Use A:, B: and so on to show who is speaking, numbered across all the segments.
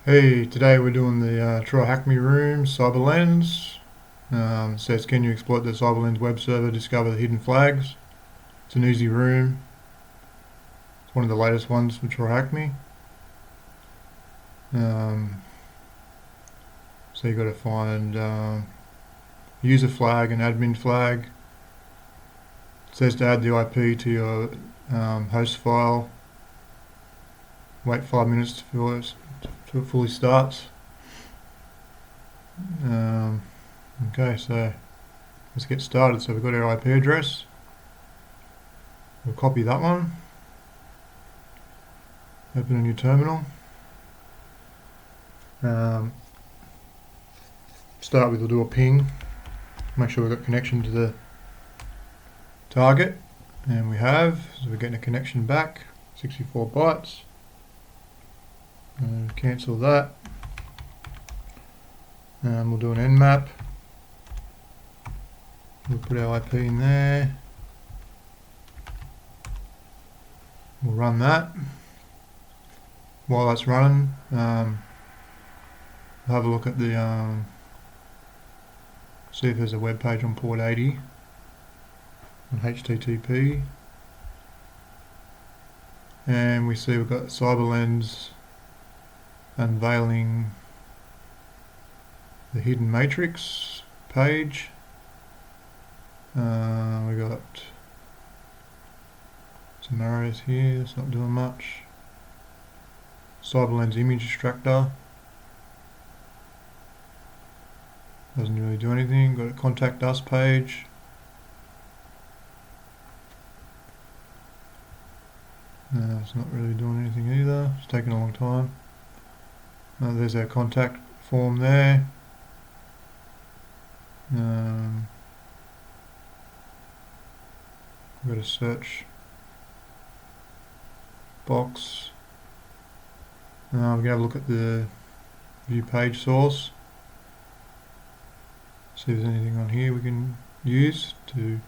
A: Hey, today we're doing the tryhackme room, Cyberlens. It says, can you exploit the Cyberlens web server, discover the hidden flags? It's an easy room. It's one of the latest ones for tryhackme. So you've got to find user flag and admin flag. It says to add the IP to your host file. Wait 5 minutes till it fully starts. Okay, so let's get started. So we've got our IP address. We'll copy that one. Open a new terminal. Start with, we'll do a ping. Make sure we've got connection to the target. And we have, so we're getting a connection back, 64 bytes. And cancel that. And we'll do an nmap. We'll put our IP in there. We'll run that. While that's running, we'll have a look at the see if there's a web page on port 80 on HTTP, and we see we've got Cyberlens unveiling the hidden matrix page. We got some arrows here, it's not doing much. Cyberlens image extractor doesn't really do anything. Got a contact us page. No, it's not really doing anything either. It's taking a long time. There's our contact form there. We've got a search box. We're going to have a look at the view page source. See if there's anything on here we can use to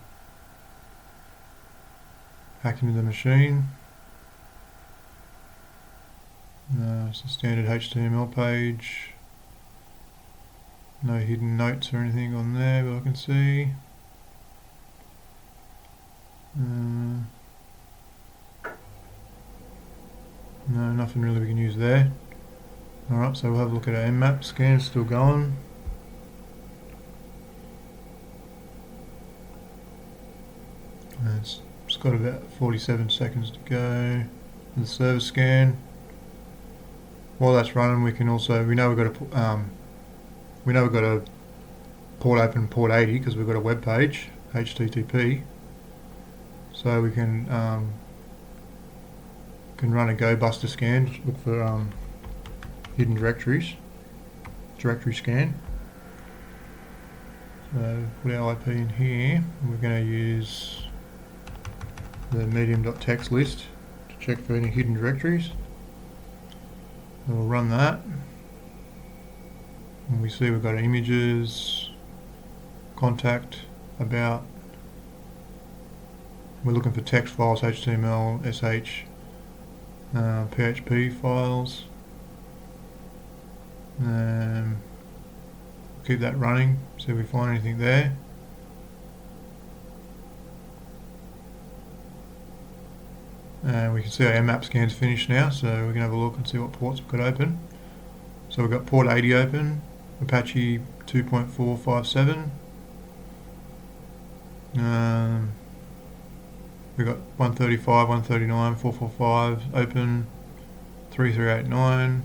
A: hack into the machine. It's a standard HTML page. No hidden notes or anything on there, but I can see. No, nothing really we can use there. Alright, so we'll have a look at our nmap scan. It's still going. It's got about 47 seconds to go. The server scan. While that's running, we can also, we know we've got a port open port 80 because we've got a web page, HTTP. So we can run a GoBuster scan, look for hidden directories, directory scan. So put our IP in here, and we're going to use the medium.txt list to check for any hidden directories. And we'll run that, and we see we've got images, contact, about. We're looking for text files, HTML, SH, PHP files. Keep that running, see if we find anything there. And we can see our nmap scan's finished now, so we can have a look and see what ports we've got open. So we've got port 80 open, Apache 2.457. We've got 135, 139, 445 open, 3389.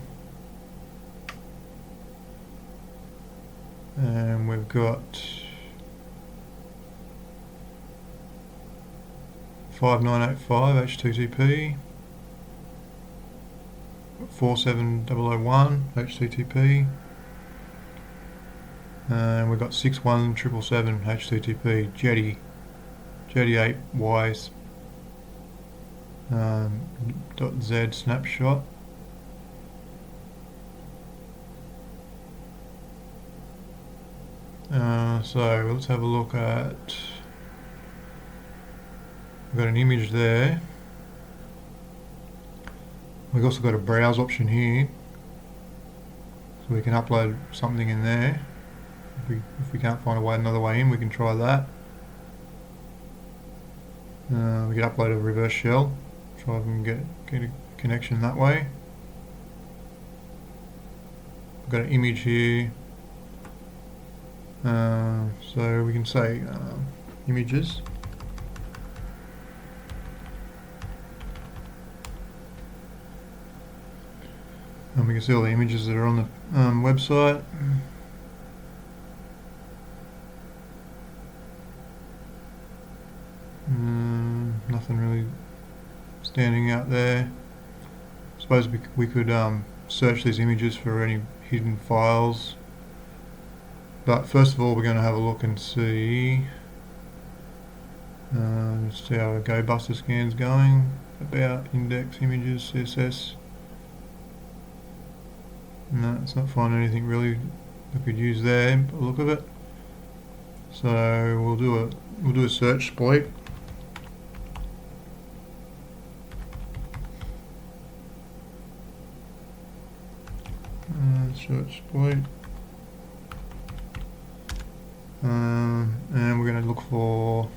A: And we've got 5985 HTTP, 47001 HTTP, and we've got 61777 HTTP Jetty 8Y .z snapshot. So let's have a look at, we've got an image there. We've also got a browse option here. So we can upload something in there. If we can't find another way in, we can try that. We can upload a reverse shell. Try and get a connection that way. I've got an image here. So we can say images. And we can see all the images that are on the website. Nothing really standing out there. I suppose we could search these images for any hidden files. But first of all, we're going to have a look and see how our GoBuster scan's going. About index images, CSS. No, it's not finding anything really we could use there by the look of it. So we'll do a search exploit. Search exploit. And we're going to look for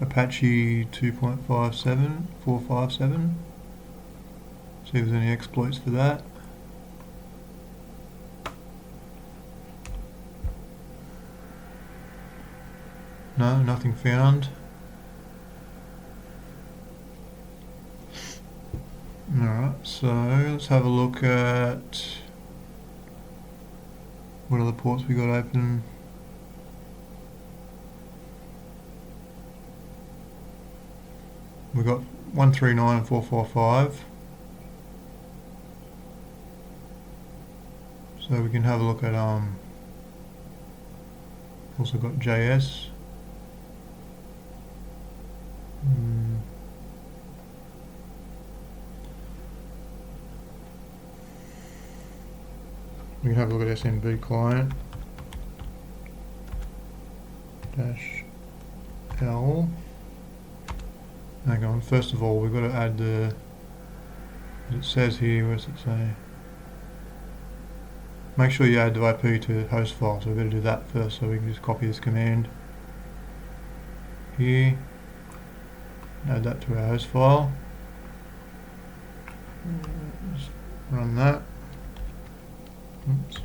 A: Apache 2.57.457. See if there's any exploits for that. No, nothing found. Alright, so let's have a look at what other ports we got open. We've got 139 and 445. So we can have a look at also got JS. We can have a look at SMB client -L. Hang on, first of all we've got to add the, it says here, where does it say? Make sure you add the IP to host file, so we've got to do that first, so we can just copy this command here, add that to our host file, just run that. Oops.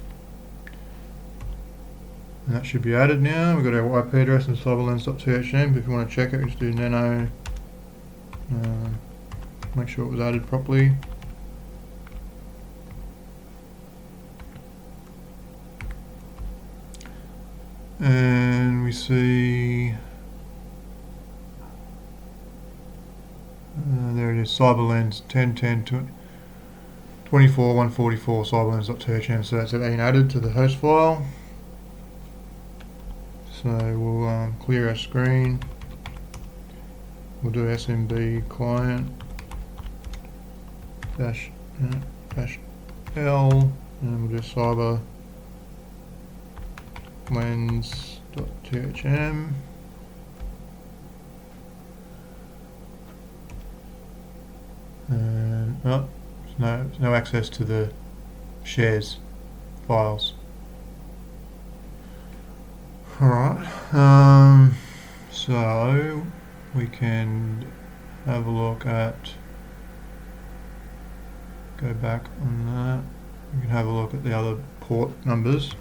A: And that should be added now. We've got our IP address and cyberlens.thm. If you want to check it, just do nano. Make sure it was added properly. And we see there it is, Cyberlens 10.10.24.144 cyberlens.thm. So that's been added to the host file. So we'll clear our screen. We'll do SMB client -L, and we'll do cyberlens.thm. And there's no access to the shares files. Alright, so we can have a look at, go back on that, we can have a look at the other port numbers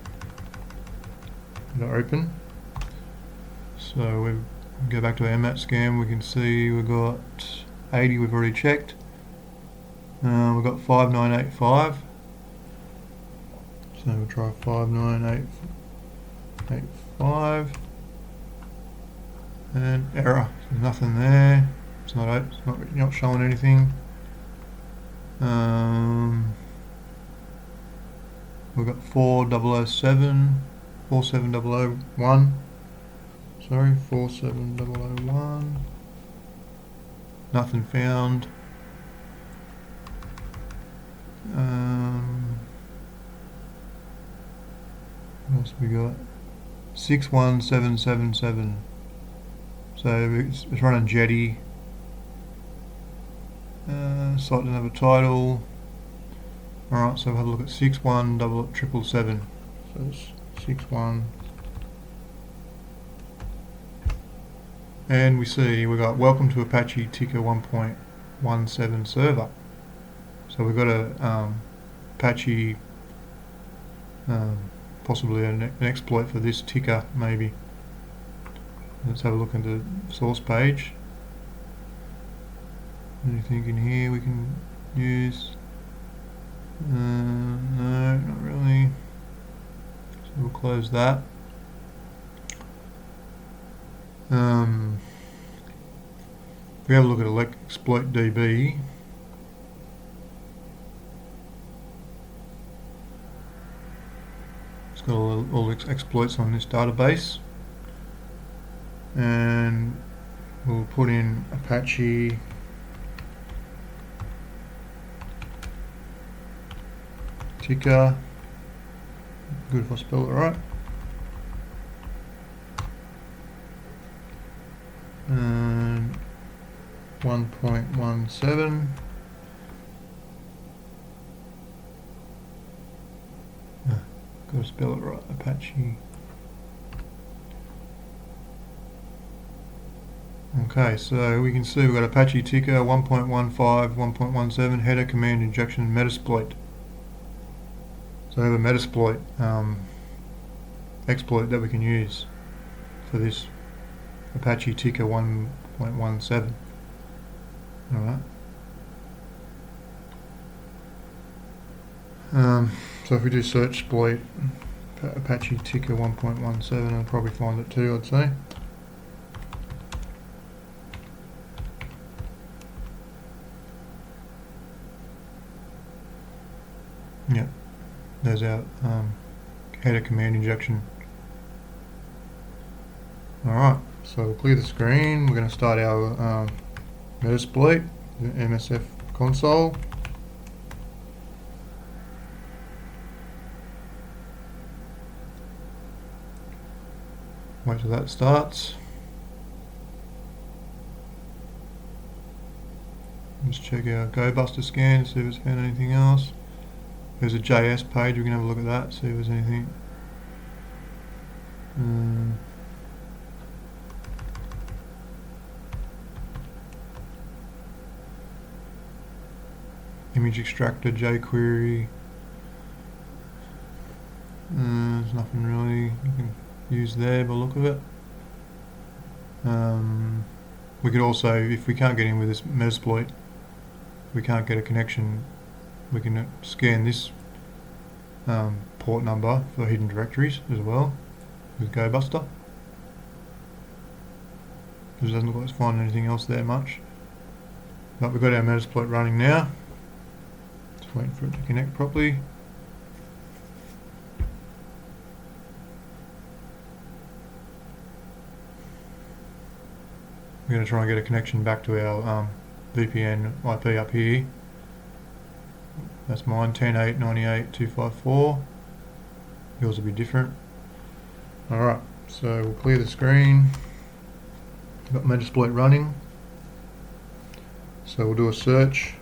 A: that are open. So we go back to our MAT scan, we can see we've got 80 we've already checked. We've got 5985. So we'll try 59885 and error. There's nothing there. It's not showing anything. We've got 4007, 47001. Sorry, 47001. Nothing found. What else we got? 61777. So it's running Jetty. site doesn't have a title. Alright, so we'll have a look at 61777. So it's 61. And we see we got welcome to Apache ticker 1.17 server. So we've got a Apache, possibly an exploit for this ticker maybe. Let's have a look at the source page. Anything in here we can use? No, not really. So we'll close that. If we have a look at exploit DB, it's got all exploits on this database, and we'll put in Apache ticker. Good if I spell it right. And 1.17. Got to spell it right. Apache. Okay, so we can see we've got Apache ticker 1.15, 1.17 header command injection Metasploit. So we have a Metasploit exploit that we can use for this Apache ticker 1.17. Alright. So if we do search exploit Apache ticker 1.17, I'll probably find it too, I'd say. Yep, there's our header command injection. Alright, so we'll clear the screen. We're going to start our Metasploit, the MSF console. Wait till that starts. Just check our GoBuster scan to see if it's found anything else. There's a JS page, we can have a look at that, see if there's anything. Image extractor, jQuery. There's nothing really you can use there by the look of it. We could also, if we can't get in with this Metasploit, we can't get a connection, we can scan this port number for hidden directories as well with GoBuster. It doesn't look like it's finding anything else there much. But we've got our Metasploit running now. Just waiting for it to connect properly. We're going to try and get a connection back to our VPN IP up here. That's mine, 10.8.98.254. Yours will be different. Alright, so we'll clear the screen. We've got Metasploit running. So we'll do a search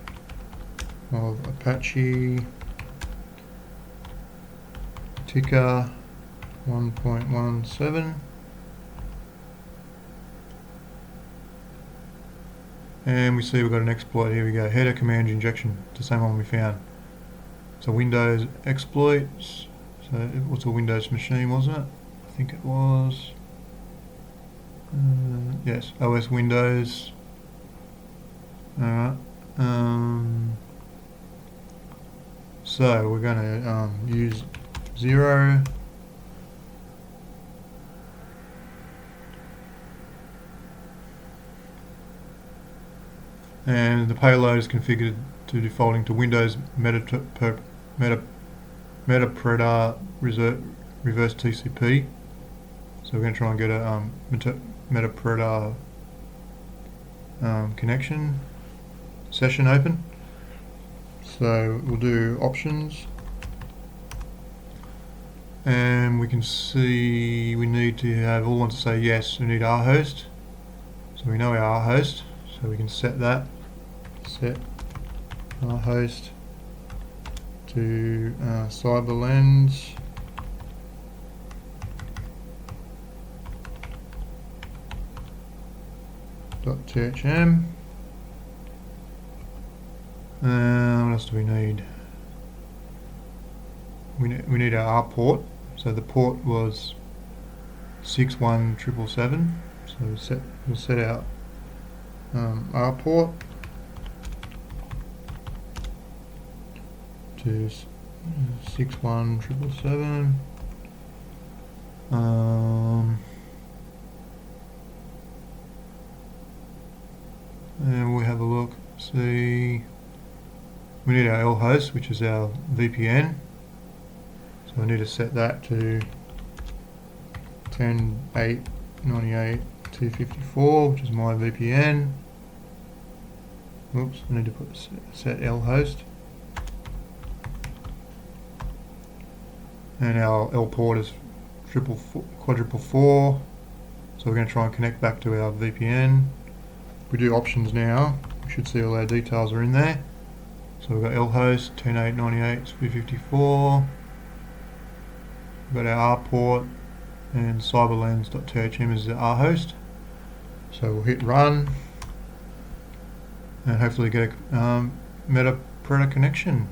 A: of Apache ticker 1.17. And we see we've got an exploit. Here we go, header command injection, the same one we found. So Windows exploits. So it was a Windows machine, wasn't it? I think it was. Yes, OS Windows. Alright. So we're going to use 0. And the payload is configured to defaulting to Windows meterpreter reverse TCP. So we're going to try and get a meterpreter connection session open. So we'll do options, and we can see we need to have all ones to say yes. We need our host, so we know our host, so we can set that. Set our host to Cyberlens .thm. What else do we need? We need our R port. So the port was 61777. So we'll set out R port to 61777. And we'll have a look. See, we need our L host, which is our VPN. So I need to set that to 10.8.98.254, which is my VPN. Oops, I need to put set L host. And our L port is quadruple four. So we're going to try and connect back to our VPN. If we do options now, we should see all our details are in there. So we've got L host 10.8.98.254. We've got our R port, and cyberlens.thm is the R host. So we'll hit run and hopefully get a meterpreter connection.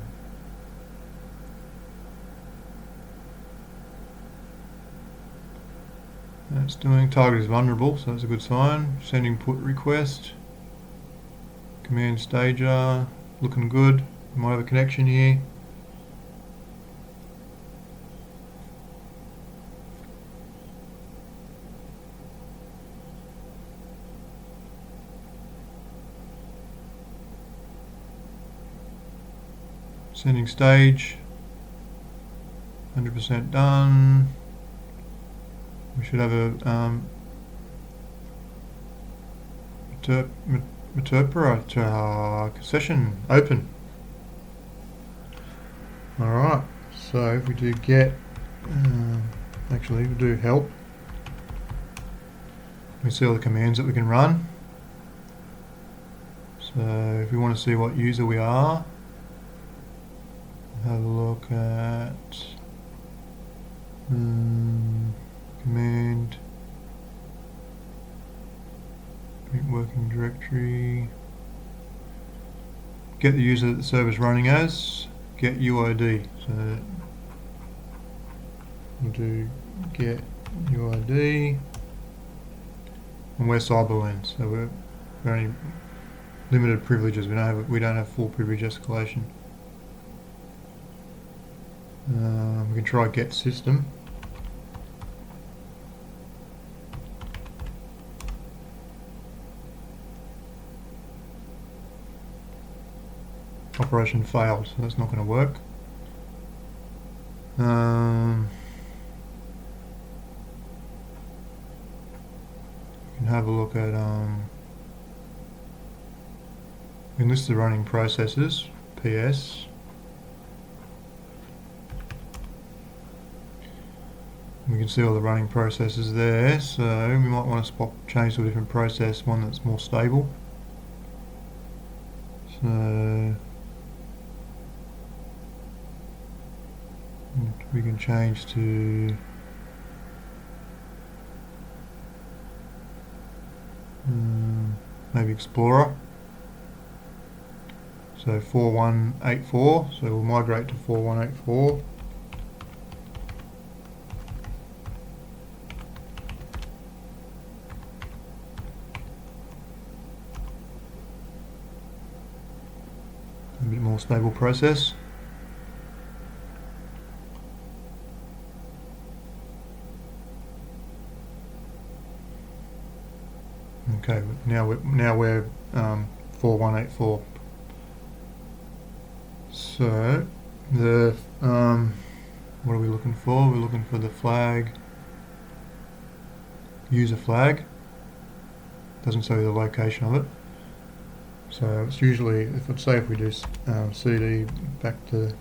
A: It's doing target is vulnerable, so that's a good sign. Sending put request. Command stager, looking good. Might have a connection here. Sending stage, 100% done. We should have a meterpreter session open. Alright, so if we do get, actually we do help, we see all the commands that we can run. So if we want to see what user we are, have a look at command, working directory, get the user that the server is running as, get UID. So we'll do get UID, and we're Cyberlens, so we're only limited privileges. We don't have full privilege escalation. We can try get system. Operation failed, so that's not going to work. We can have a look at we can list the running processes, PS. We can see all the running processes there, so we might want to change to a different process, one that's more stable. So we can change to maybe Explorer. So 4184, so we'll migrate to 4184. A bit more stable process. Okay, now we're 4184. So the what are we looking for? We're looking for the flag, user flag. Doesn't say the location of it. So it's usually, if we do cd back to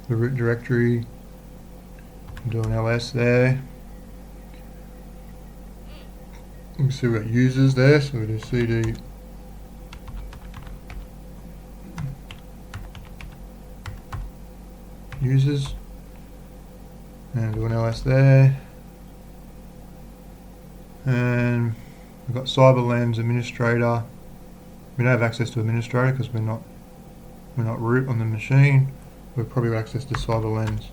A: the root directory, do an ls there. You can see we've got users there, so we do cd users, and do an ls there, and we've got Cyberlens administrator. We don't have access to administrator because we're not root on the machine. We've probably got access to Cyberlens.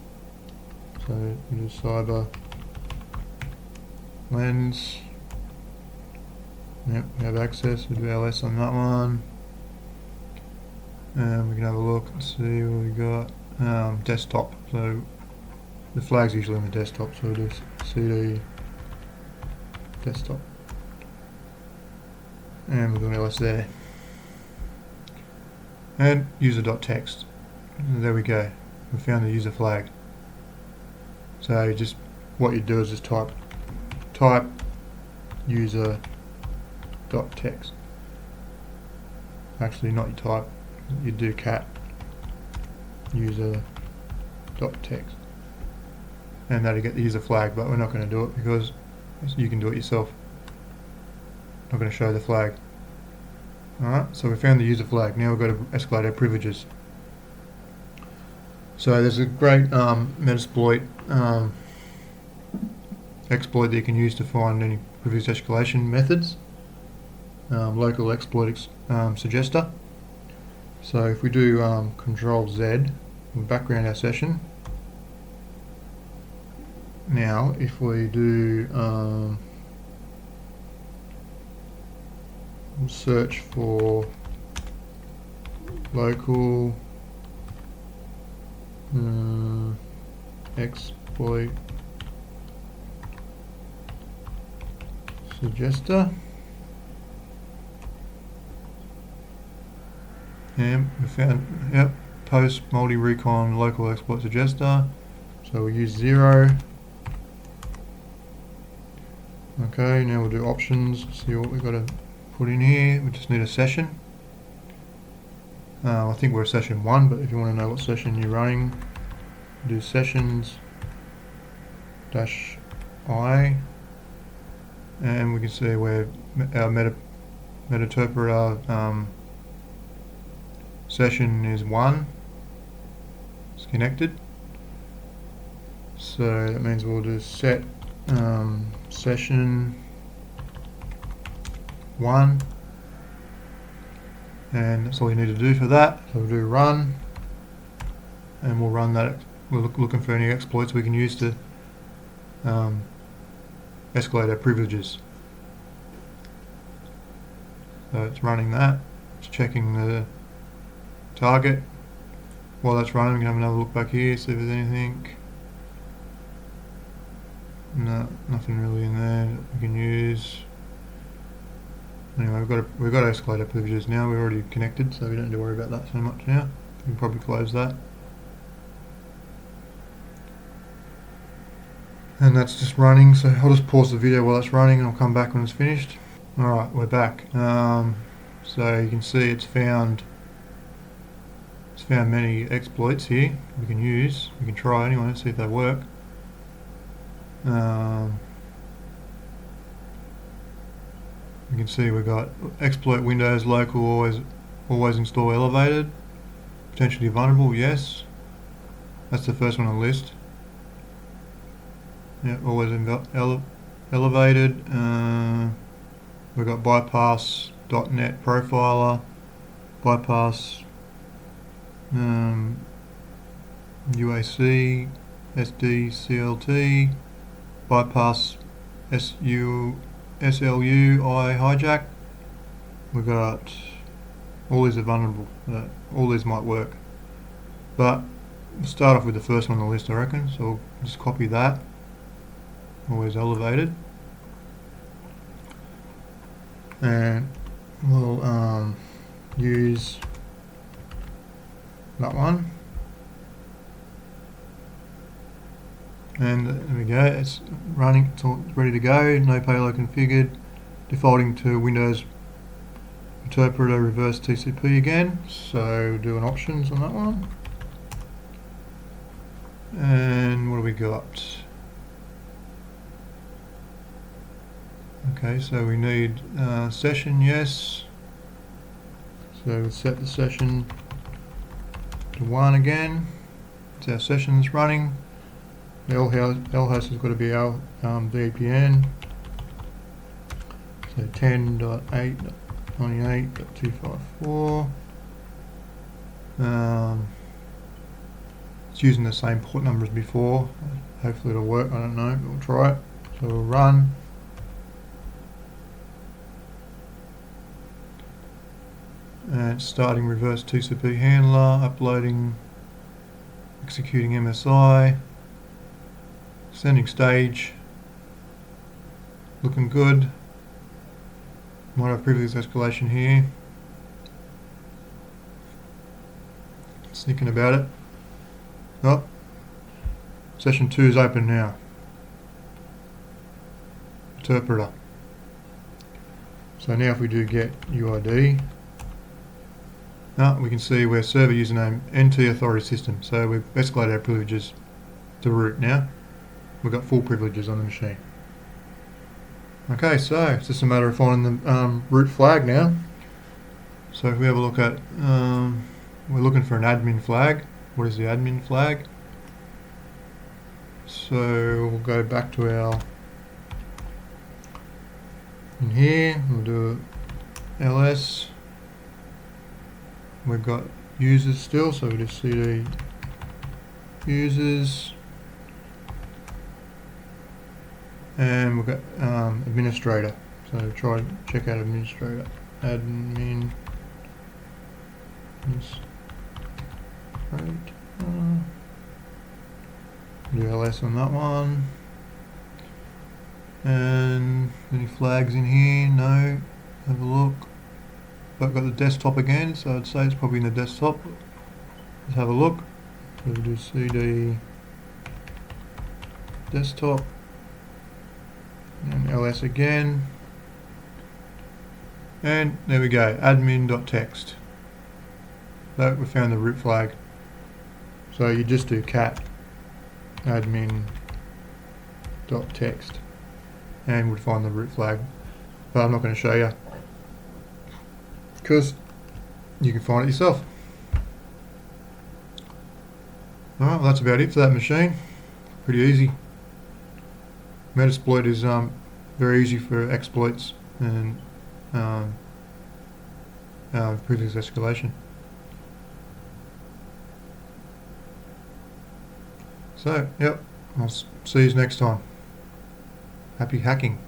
A: So we do Cyberlens. Yep, we have access. We do ls on that one. And we can have a look and see what we got. Desktop. So the flag's usually on the desktop, so we'll do cd desktop. And we'll do an ls there. And user.text. There we go. We found the user flag. So just what you do is just type user.text. Actually, not you type. You do cat user.text, and that'll get the user flag. But we're not going to do it because you can do it yourself. Not going to show the flag. Alright, so we found the user flag. Now we've got to escalate our privileges. So there's a great Metasploit exploit that you can use to find any privilege escalation methods. Local exploit suggester. So if we do Control Z, we'll background our session. Now if we do we'll search for local exploit suggester, and we found, yep, post multi-recon local exploit suggester. So we use 0. Okay, now we'll do options, see what we've got to put in here. We just need a session. I think we're session 1, but if you want to know what session you're running, do sessions -I, and we can see where our meterpreter session is 1. It's connected. So that means we'll do set session 1, and that's all you need to do for that. So we'll do run, and we'll run that. We're looking for any exploits we can use to escalate our privileges. So it's running that. It's checking the target. While that's running, we can have another look back here, see if there's anything. No, nothing really in there that we can use. Anyway, we've got to escalate our privileges now. We're already connected, so we don't need to worry about that so much now. We can probably close that. And that's just running, so I'll just pause the video while it's running and I'll come back when it's finished. Alright, we're back. So you can see it's found many exploits here we can use. We can try anyway, see if they work. You can see we've got exploit Windows local always install elevated, potentially vulnerable, yes. That's the first one on the list. Yeah, always elevated. We've got bypass.net profiler, bypass UAC, SDCLT, bypass SLU I hijack. We've got all these are vulnerable. All these might work, but we'll start off with the first one on the list, I reckon. So we'll just copy that. Always elevated, and we'll use that one. And there we go, it's running, it's all ready to go, no payload configured, defaulting to Windows Interpreter reverse TCP again, so do an options on that one. And what do we got? Okay, so we need session, yes. So we'll set the session to 1 again. It's our sessions running. The L host has got to be our VPN. So 10.8.98.254. It's using the same port number as before. Hopefully it'll work, I don't know, but we'll try it. So we'll run. And starting reverse TCP handler, uploading, executing MSI, sending stage, looking good. Might have privilege escalation here. Thinking about it. Oh, session 2 is open now. Interpreter. So now if we do get UID, we can see where server username NT authority system. So we've escalated our privileges to root now. We've got full privileges on the machine. Okay, so it's just a matter of finding the root flag now. So if we have a look at, we're looking for an admin flag. What is the admin flag? So we'll go back to our, in here, we'll do ls. We've got users still, so we just cd users. And we've got administrator. So try and check out administrator. Admin. Do ls on that one. And any flags in here? No. Have a look. But I've got the desktop again, so I'd say it's probably in the desktop. Let's have a look. So we do cd desktop and ls again. And there we go, admin.txt. So we found the root flag. So you just do cat admin.txt and would find the root flag. But I'm not going to show you because you can find it yourself. Alright, well that's about it for that machine. Pretty easy. Metasploit is very easy for exploits and privilege escalation. So, yep, I'll see you next time. Happy hacking.